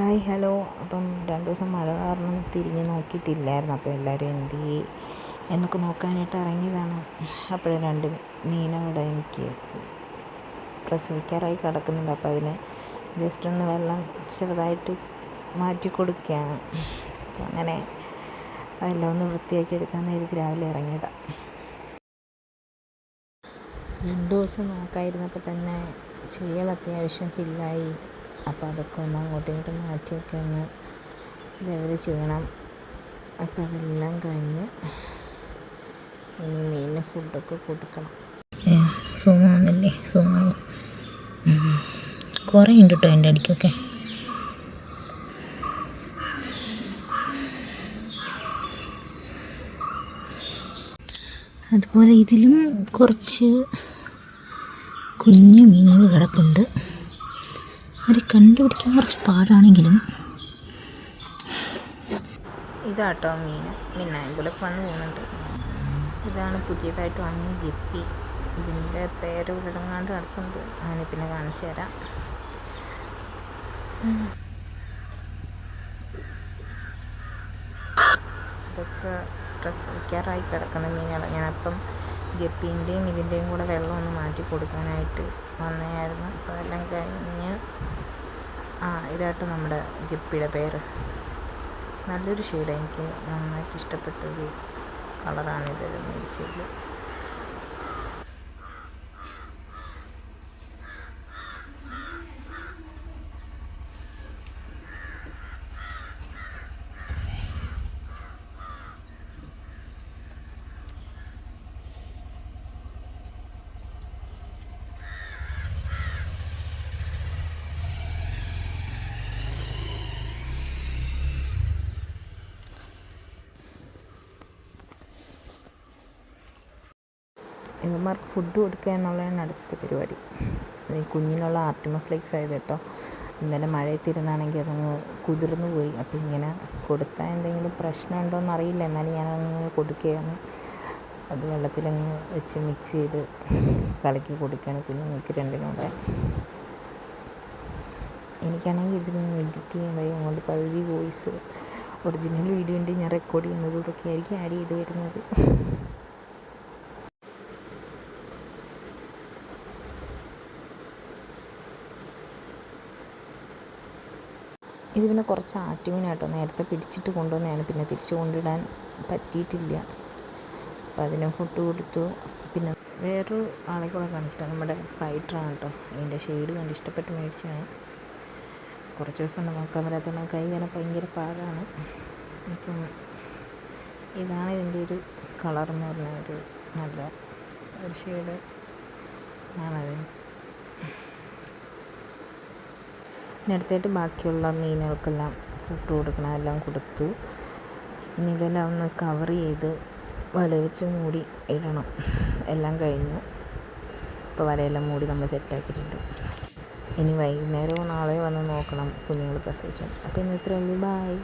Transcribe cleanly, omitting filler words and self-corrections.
Hi hello. അപ്പം 2 ദിവസം മഴ കാരണം തിരിഞ്ഞ് നോക്കിയിട്ടില്ലായിരുന്നു. അപ്പോൾ എല്ലാവരും എന്തിയെ എന്നൊക്കെ നോക്കാനായിട്ട് ഇറങ്ങിയതാണ്. അപ്പോഴും 2 മീനവിടെ എനിക്ക് പ്രസവിക്കാറായി കിടക്കുന്നുണ്ട്. അപ്പോൾ അതിന് ജസ്റ്റ് ഒന്ന് വെള്ളം ചെറുതായിട്ട് മാറ്റി കൊടുക്കുകയാണ്. അപ്പോൾ അങ്ങനെ അതെല്ലാം ഒന്ന് വൃത്തിയാക്കി എടുക്കാൻ നേരത്ത് രാവിലെ ഇറങ്ങിയതാണ്. 2 ദിവസം നോക്കാതിരുന്നപ്പോൾ തന്നെ ചെടികൾ അത്യാവശ്യം ഫില്ലായി. അപ്പോൾ അതൊക്കെ ഒന്ന് അങ്ങോട്ടും ഇങ്ങോട്ടും മാറ്റിയൊക്കെ ഒന്ന് ലെവൽ ചെയ്യണം. അപ്പോൾ അതെല്ലാം കഴിഞ്ഞ് ഇനി മീനിന് ഫുഡൊക്കെ കൊടുക്കണം. സുഖമാണല്ലേ? സുഖമാണ്. കുറേ ഉണ്ട് കേട്ടോ എൻ്റെ അടിക്കൊക്കെ. അതുപോലെ ഇതിലും കുറച്ച് കുഞ്ഞു മീനുകൾ കിടപ്പുണ്ട്. അവരെ കണ്ടുപിടിക്കാൻ കുറച്ച് പാടാണെങ്കിലും ഇതാട്ടോ മീനായങ്കിലൊക്കെ വന്ന് പോകുന്നുണ്ട്. ഇതാണ് പുതിയതായിട്ട് വാങ്ങിയ ഗപ്പി. ഇതിൻ്റെ പേര് ഇവിടെങ്ങാണ്ട് കിടപ്പുണ്ട്. അങ്ങനെ പിന്നെ കാണിച്ചു തരാം. ഇതൊക്കെ പ്രസവിക്കാറായി കിടക്കുന്ന മീനുകളാണ്. ഞാനപ്പം ഗപ്പീൻ്റെയും ഇതിൻ്റെയും കൂടെ വെള്ളം ഒന്ന് മാറ്റി കൊടുക്കാനായിട്ട് വന്നതായിരുന്നു. അപ്പോൾ അതെല്ലാം കഴിഞ്ഞ് ഇതായിട്ട് നമ്മുടെ ഗപ്പിയുടെ പേര്. നല്ലൊരു ഷെയ്ഡ്, എനിക്ക് നന്നായിട്ട് ഇഷ്ടപ്പെട്ടൊരു കളറാണിത് മേടിച്ചതിൽ. ഇവന്മാർക്ക് ഫുഡ് കൊടുക്കുക എന്നുള്ളതാണ് അടുത്ത പരിപാടി. ഈ കുഞ്ഞിനുള്ള ആർട്ടിമ ഫ്ലേക്സ് ആയത് കേട്ടോ. ഇന്നലെ മഴയത്തിരുന്നാണെങ്കിൽ അതങ്ങ് കുതിർന്നു പോയി. അപ്പോൾ ഇങ്ങനെ കൊടുത്താൽ എന്തെങ്കിലും പ്രശ്നമുണ്ടോ എന്നറിയില്ല. എന്നാലും ഞാനങ്ങനെ കൊടുക്കുകയാണ്. അത് വെള്ളത്തിലങ്ങ് വെച്ച് മിക്സ് ചെയ്ത് കലക്കി കൊടുക്കുകയാണ് കുഞ്ഞുങ്ങൾക്ക് രണ്ടിനൂടെ. എനിക്കാണെങ്കിൽ ഇതിനൊന്നും എഡിറ്റ് ചെയ്യാൻ വഴി അങ്ങോട്ട് പകുതി വോയിസ് ഒറിജിനൽ വീഡിയോൻ്റെ ഞാൻ റെക്കോർഡ് ചെയ്യുന്നതോടൊക്കെ ആയിരിക്കും ആഡ് ചെയ്ത് വരുന്നത്. ഇത് പിന്നെ കുറച്ച് ആറ്റുമീനാട്ടോ. നേരത്തെ പിടിച്ചിട്ട് കൊണ്ടുവന്നതാണ്, പിന്നെ തിരിച്ചു കൊണ്ടിടാൻ പറ്റിയിട്ടില്ല. അപ്പോൾ അതിന് ഫുഡ് കൊടുത്തു. പിന്നെ വേറൊരു ആളെ കൂടെ കാണിച്ചിട്ടാണ്. നമ്മുടെ ഫൈറ്ററാണ് കേട്ടോ. ഇതിൻ്റെ ഷെയ്ഡ് കണ്ട് ഇഷ്ടപ്പെട്ട് മേടിച്ചാണ്. കുറച്ച് ദിവസം നോക്കാൻ വരാത്തതുകൊണ്ട് കൈ വരാൻ ഭയങ്കര പാടാണ്. അപ്പം ഇതാണ് ഇതിൻ്റെ ഒരു കളറെന്ന് പറഞ്ഞാൽ ഒരു നല്ല ഒരു ഷെയ്ഡ് ആണതിന്. പിന്നെ അടുത്തായിട്ട് ബാക്കിയുള്ള മീനുകൾക്കെല്ലാം ഫുഡ് കൊടുക്കണം. എല്ലാം കൊടുത്തു. ഇനി ഇതെല്ലാം ഒന്ന് കവർ ചെയ്ത് വല വെച്ച് മൂടി ഇടണം. എല്ലാം കഴിഞ്ഞു. ഇപ്പോൾ വലയെല്ലാം മൂടി നമ്മൾ സെറ്റാക്കിയിട്ടുണ്ട്. ഇനി വൈകുന്നേരമോ നാളെയോ വന്ന് നോക്കണം കുഞ്ഞുങ്ങൾ പ്രസവിച്ചു. അപ്പോൾ ഇന്ന് ഇത്രയേ ഉള്ളൂ. ബായ്.